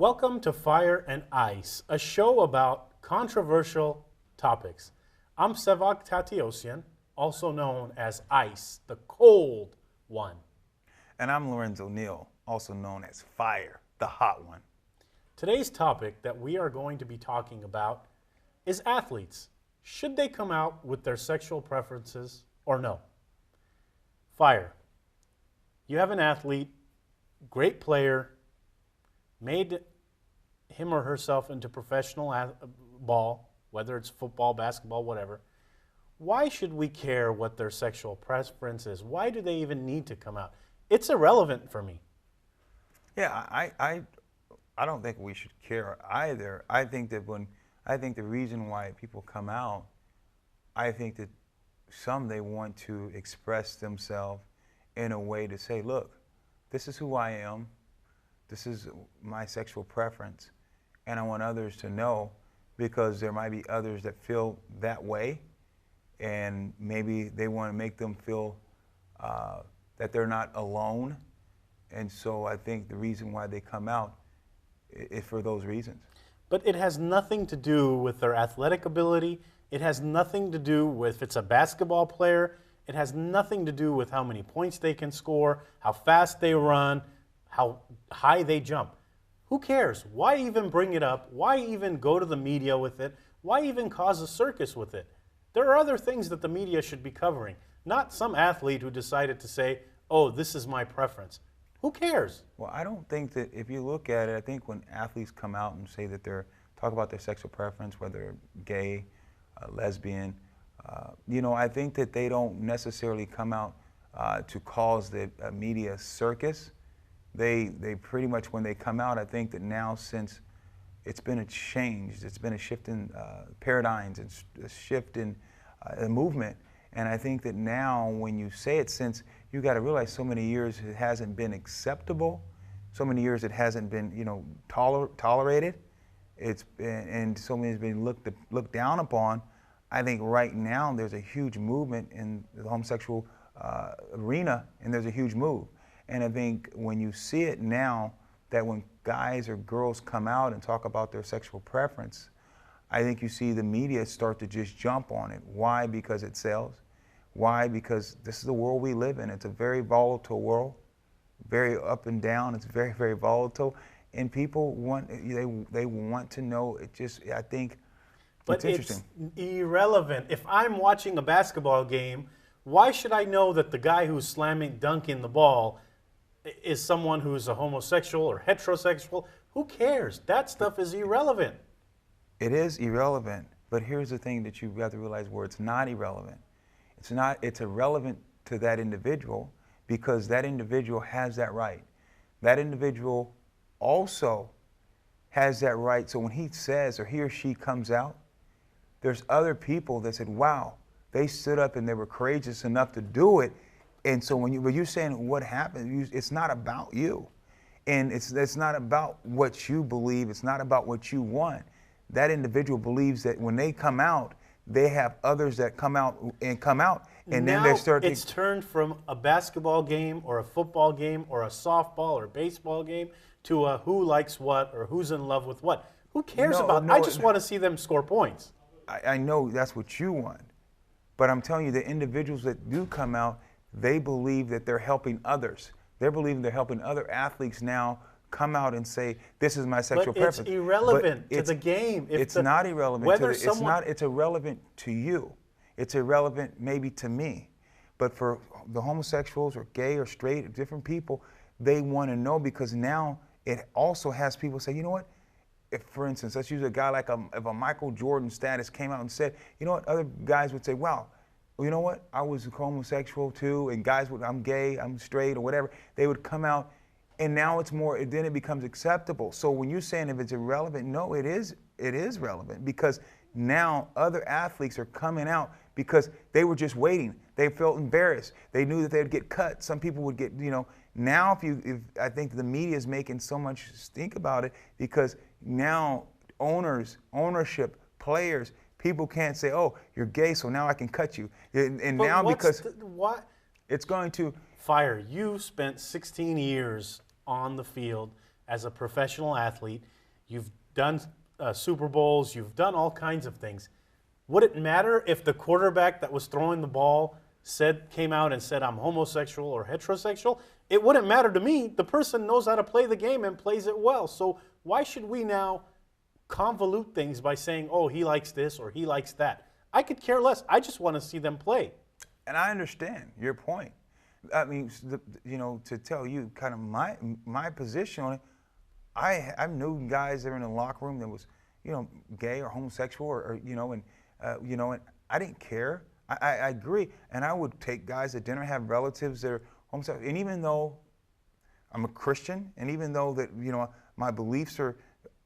Welcome to Fire and Ice, a show about controversial topics. I'm Sevag Tateosian, also known as Ice, the cold one. And I'm Lorenzo, Neal, also known as Fire, the hot one. Today's topic that we are going to be talking about is athletes. Should they come out with their sexual preferences or no? Fire. You have an athlete, great player, made him or herself into professional ball, whether it's football, basketball, whatever. Why should we care what their sexual preference is? Why do they even need to come out? It's irrelevant for me. Yeah, I don't think we should care either. I think the reason why people come out, I think that they want to express themselves in a way to say, look, this is who I am. This is my sexual preference, and I want others to know, because there might be others that feel that way, and maybe they want to make them feel that they're not alone. And so I think the reason why they come out is for those reasons. But it has nothing to do with their athletic ability. It has nothing to do with if it's a basketball player. It has nothing to do with how many points they can score, how fast they run, how high they jump. Who cares? Why even bring it up? Why even go to the media with it? Why even cause a circus with it? There are other things that the media should be covering, not some athlete who decided to say, oh, this is my preference. Who cares? Well, I don't think that, if you look at it, I think when athletes come out and say that talk about their sexual preference, whether they're gay, lesbian, I think that they don't necessarily come out to cause the media circus. They pretty much, when they come out, I think that now, since it's been a change, it's been a shift in paradigms, it's a shift in the movement. And I think that now, when you say it, since you got to realize so many years it hasn't been acceptable, so many years it hasn't been, tolerated, it's been, and so many has been looked down upon. I think right now there's a huge movement in the homosexual arena, and there's a huge move. And I think when you see it now, that when guys or girls come out and talk about their sexual preference, I think you see the media start to just jump on it. Why? Because it sells. Why? Because this is the world we live in. It's a very volatile world, very up and down. It's very, very volatile. And people they want to know. I think but it's interesting. It's irrelevant. If I'm watching a basketball game, why should I know that the guy who's dunking the ball is someone who's a homosexual or heterosexual? Who cares? That stuff is irrelevant. It is irrelevant, but here's the thing that you've got to realize where it's not irrelevant. It's irrelevant to that individual, because that individual has that right. That individual also has that right. So when he says, or he or she comes out, there's other people that said, wow, they stood up and they were courageous enough to do it. And so when you're saying what happened, it's not about you. And it's not about what you believe. It's not about what you want. That individual believes that when they come out, they have others that come out, and now then they start. It's turned from a basketball game or a football game or a softball or baseball game to a who likes what or who's in love with what. Who cares about? I just want to see them score points. I know that's what you want, but I'm telling you, the individuals that do come out, they believe that they're helping others. They're believing they're helping other athletes now come out and say, this is my sexual preference. But it's irrelevant to the game. It's not irrelevant. It's irrelevant to you. It's irrelevant maybe to me. But for the homosexuals or gay or straight, different people, they want to know, because now it also has people say, you know what? If, for instance, let's use a guy like if a Michael Jordan status came out and said, you know what? Other guys would say, wow, well, you know what? I was homosexual too, and guys would, I'm gay, I'm straight, or whatever. They would come out. And now it's more, then it becomes acceptable. So when you're saying if it's irrelevant, no, it is relevant, because now other athletes are coming out because they were just waiting. They felt embarrassed. They knew that they would get cut. Some people would get, now if I think the media is making so much stink about it, because now ownership, players, people can't say, oh, you're gay, so now I can cut you. And but now because what? It's going to. Fire, you spent 16 years on the field as a professional athlete. you've done Super Bowls, you've done all kinds of things. Would it matter if the quarterback that was throwing the ball came out and said, I'm homosexual or heterosexual? It wouldn't matter to me. The person knows how to play the game and plays it well. So why should we now convolute things by saying, oh, he likes this or he likes that? I could care less. I just want to see them play. And I understand your point. I mean, to tell you kind of my position on it, I knew guys that were in the locker room that was, gay or homosexual and I didn't care. I agree. And I would take guys to dinner, have relatives that are homosexual. And even though I'm a Christian, and even though that, my beliefs are,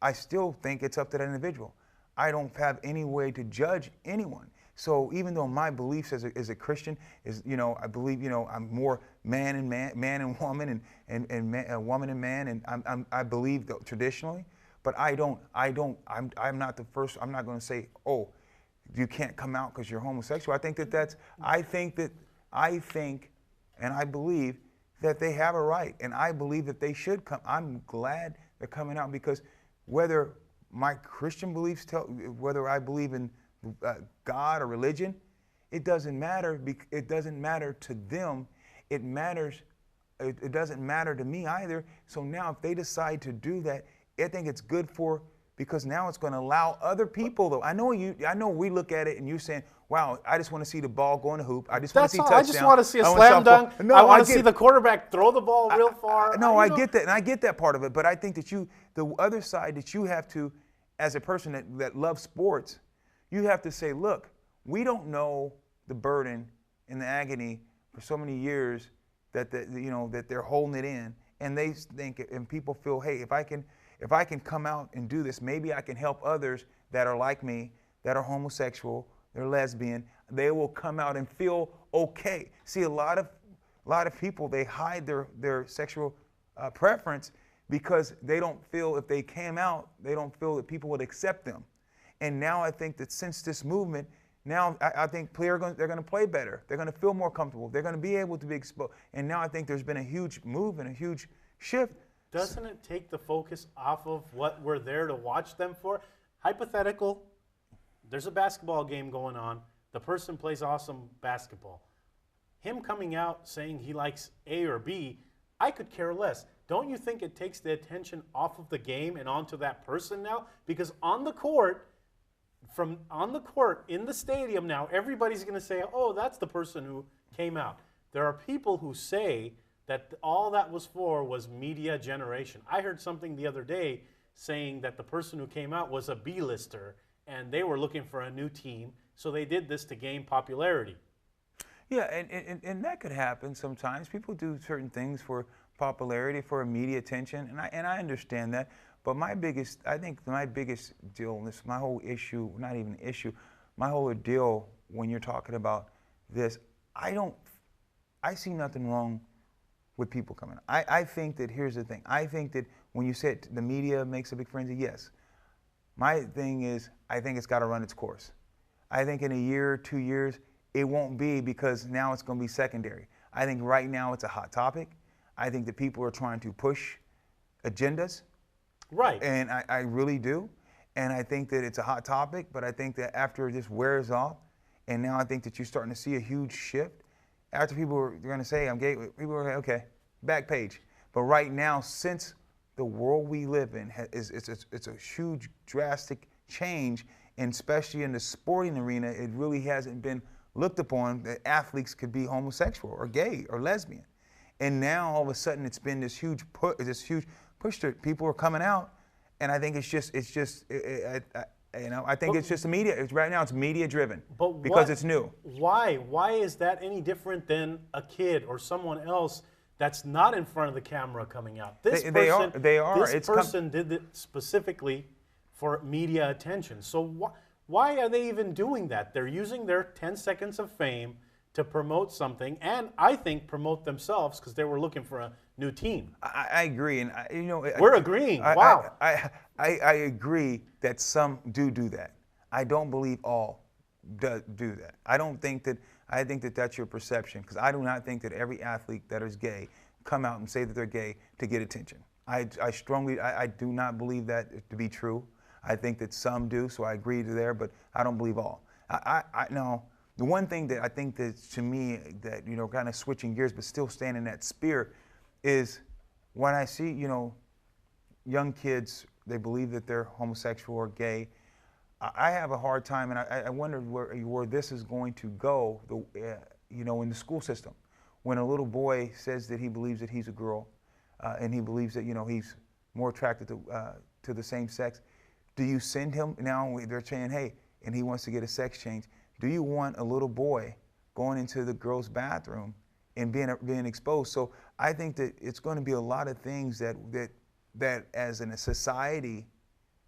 I still think it's up to that individual. I don't have any way to judge anyone. So even though my beliefs as a Christian is, I believe, I'm more man and woman and woman and man, and I believe traditionally, but I'm not the first. I'm not going to say, oh, you can't come out because you're homosexual. I think and I believe that they have a right, and I believe that they should come. I'm glad they're coming out, because whether my Christian beliefs whether I believe in God or religion, it doesn't matter. It doesn't matter to them. It matters. It doesn't matter to me either. So now, if they decide to do that, I think it's good because now it's going to allow other people. Though I know we look at it and you're saying, "Wow, I just want to see the ball go in the hoop. I just want to see touchdown. I just want to see a slam dunk. No, I want to see the quarterback throw the ball real far." I get that, and I get that part of it. But I think that the other side that you have to, as a person that loves sports, you have to say, look, we don't know the burden and the agony for so many years that they're holding it in, and they think, and people feel, hey, if I can come out and do this, maybe I can help others that are like me, that are homosexual, they're lesbian. They will come out and feel okay. See, a lot of people, they hide their sexual preference because they don't feel, if they came out, they don't feel that people would accept them. And now I think that since this movement, now I think they're going to play better. They're going to feel more comfortable. They're going to be able to be exposed. And now I think there's been a huge move and a huge shift. Doesn't it take the focus off of what we're there to watch them for? Hypothetical, there's a basketball game going on. The person plays awesome basketball. Him coming out saying he likes A or B, I could care less. Don't you think it takes the attention off of the game and onto that person now? Because on the court, in the stadium now, everybody's going to say, oh, that's the person who came out. There are people who say that all that was for was media generation. I heard something the other day saying that the person who came out was a B-lister, and they were looking for a new team, so they did this to gain popularity. Yeah, and that could happen sometimes. People do certain things for popularity, for media attention, and I understand that. But I think my biggest deal, my whole issue, not even issue, my whole deal when you're talking about this, I see nothing wrong with people coming. I think that, here's the thing, I think that when you said the media makes a big frenzy, yes. My thing is, I think it's got to run its course. I think in a year, 2 years, it won't be, because now it's going to be secondary. I think right now it's a hot topic. I think that people are trying to push agendas. Right. And I really do. And I think that it's a hot topic, but I think that after this wears off, and now I think that you're starting to see a huge shift. After people are going to say, I'm gay, people are like, okay, back page. But right now, since the world we live in, it's a huge, drastic change, and especially in the sporting arena, it really hasn't been looked upon that athletes could be homosexual or gay or lesbian. And now all of a sudden it's been this huge push that people are coming out, and I think it's just I think it's just the media. Right now it's media driven, because it's new. Why is that any different than a kid or someone else that's not in front of the camera coming out? They are. This person did it specifically for media attention. So why are they even doing that? They're using their 10 seconds of fame to promote something, and I think promote themselves, because they were looking for a new team. I agree, and we're agreeing. Wow. I agree that some do that. I don't believe all do that. I think that that's your perception, because I do not think that every athlete that is gay come out and say that they're gay to get attention. I strongly, I do not believe that to be true. I think that some do, so I agree to there, but I don't believe all. Now, the one thing that I think that to me that, you know, kind of switching gears but still staying in that spirit is when I see, you know, young kids, they believe that they're homosexual or gay. I have a hard time, and I wonder where this is going to go, you know, in the school system. When a little boy says that he believes that he's a girl, and he believes that, you know, he's more attracted to the same sex, do you send him, now they're saying, hey, and he wants to get a sex change, do you want a little boy going into the girls' bathroom and being exposed? So I think that it's going to be a lot of things that as in a society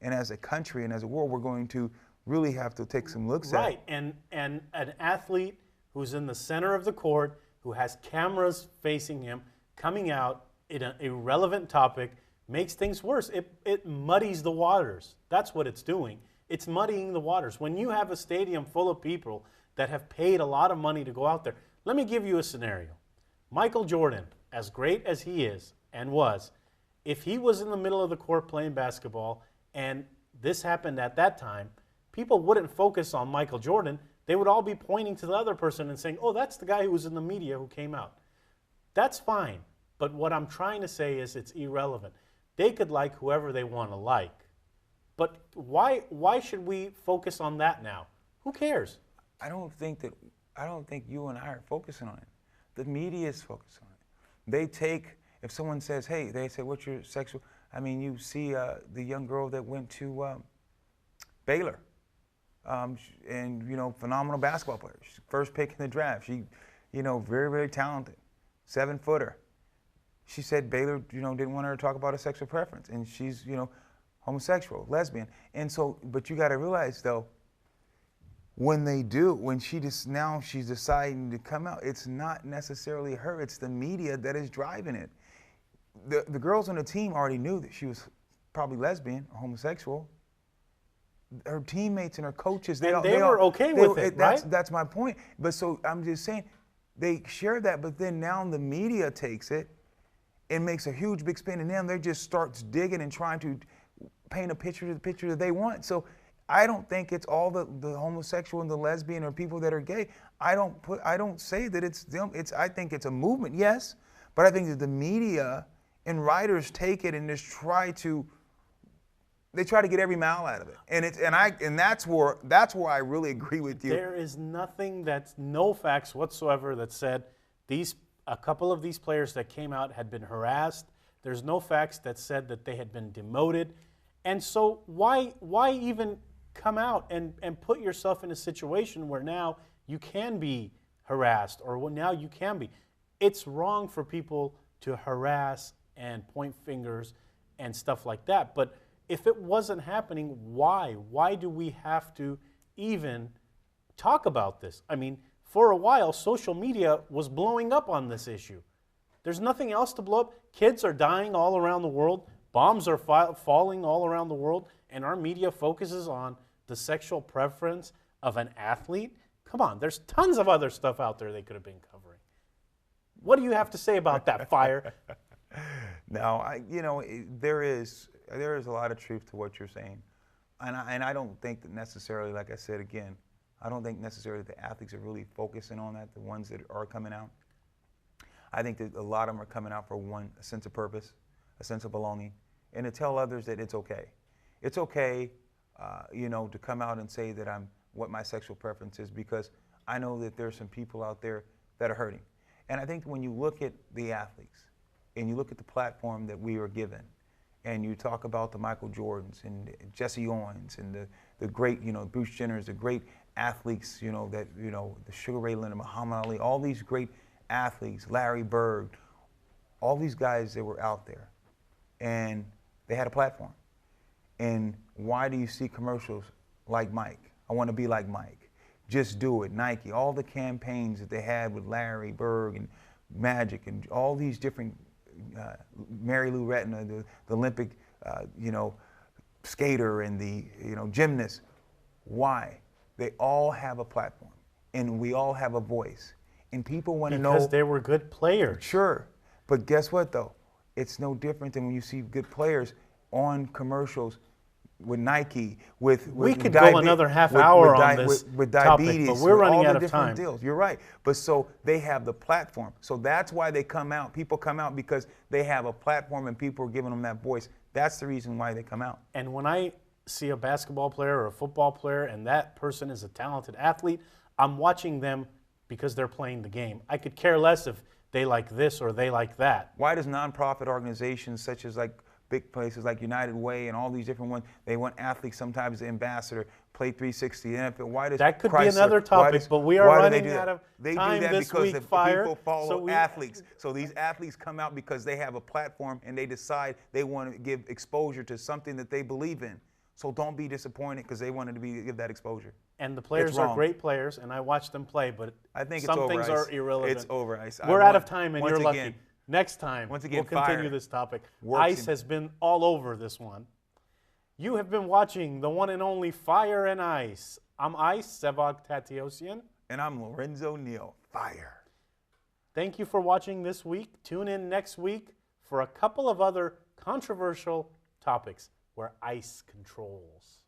and as a country and as a world, we're going to really have to take some looks at. Right, and an athlete who's in the center of the court, who has cameras facing him, coming out in an irrelevant topic, makes things worse. It muddies the waters. That's what it's doing. It's muddying the waters. When you have a stadium full of people that have paid a lot of money to go out there, let me give you a scenario. Michael Jordan, as great as he is and was, if he was in the middle of the court playing basketball and this happened at that time, people wouldn't focus on Michael Jordan. They would all be pointing to the other person and saying, oh, that's the guy who was in the media who came out. That's fine. But what I'm trying to say is it's irrelevant. They could like whoever they want to like. But why should we focus on that now? Who cares? I don't think you and I are focusing on it. The media is focused on it. They take, if someone says, hey, they say, what's your sexual, I mean, you see the young girl that went to Baylor, and, you know, phenomenal basketball player. She's first pick in the draft. She, you know, very, very talented, 7-footer. She said Baylor, you know, didn't want her to talk about her sexual preference, and she's, you know, homosexual, lesbian. And so, but you got to realize though, when they do, when she's deciding to come out, it's not necessarily her, it's the media that is driving it. The girls on the team already knew that she was probably lesbian or homosexual. Her teammates and her coaches, they were okay with it, right? That's my point. But so I'm just saying, they share that, but then now the media takes it and makes a huge big spin, and then they just starts digging and trying to paint the picture that they want. So I don't think it's all the homosexual and the lesbian or people that are gay. I don't say that it's them. I think it's a movement, yes, but I think that the media and writers take it and just try to get every mile out of it. And that's where I really agree with you. There is no facts whatsoever that said a couple of these players that came out had been harassed. There's no facts that said that they had been demoted. And so why even come out and put yourself in a situation where now you can be harassed, or now you can be. It's wrong for people to harass and point fingers and stuff like that. But if it wasn't happening, why? Why do we have to even talk about this? I mean, for a while, social media was blowing up on this issue. There's nothing else to blow up. Kids are dying all around the world. Bombs are falling all around the world. And our media focuses on the sexual preference of an athlete. Come on, there's tons of other stuff out there they could have been covering. What do you have to say about that, Fire? No, there is a lot of truth to what you're saying. And I don't think that necessarily, like I said again, I don't think necessarily the athletes are really focusing on that, the ones that are coming out. I think that a lot of them are coming out for a sense of purpose, a sense of belonging, and to tell others that it's okay. It's okay, to come out and say that what my sexual preference is, because I know that there's some people out there that are hurting. And I think when you look at the athletes and you look at the platform that we are given, and you talk about the Michael Jordans and Jesse Owens and the great, Bruce Jenners, the great athletes, the Sugar Ray Leonard, Muhammad Ali, all these great athletes, Larry Bird, all these guys that were out there, and they had a platform. And why do you see commercials like Mike? I want to be like Mike. Just do it, Nike, all the campaigns that they had with Larry Bird and Magic and all these different, Mary Lou Retton, the Olympic, skater and the, gymnast. Why? They all have a platform, and we all have a voice. And people want to know. Because they were good players. Sure. But guess what, though? it's no different than when you see good players on commercials with Nike, with we could go another half hour on this with topic, diabetes, but we're with running all out the of different time. deals. You're right, but so they have the platform, so that's why they come out. People come out because they have a platform and people are giving them that voice. That's the reason why they come out. And when I see a basketball player or a football player and that person is a talented athlete, I'm watching them because they're playing the game. I could care less if they like this or they like that. Why does nonprofit organizations such as like big places like United Way and all these different ones, they want athletes sometimes the ambassador, play 360, NFL. Why does That could be Chrysler, another topic, but we are running out of they time do that this because week, the Fire. people follow So athletes. So these athletes come out because they have a platform and they decide they want to give exposure to something that they believe in. So don't be disappointed because they wanted to give that exposure. And the players are great players, and I watch them play, but I think some it's over things ice. are irrelevant. It's over ice. We're out of time, and once you're lucky. again, Next time, once we'll again, continue Fire this topic. works Ice in- has been all over this one. You have been watching the one and only Fire and Ice. I'm Ice, Sevag Tateosian. And I'm Lorenzo Neal. Fire. Thank you for watching this week. Tune in next week for a couple of other controversial topics where ice controls.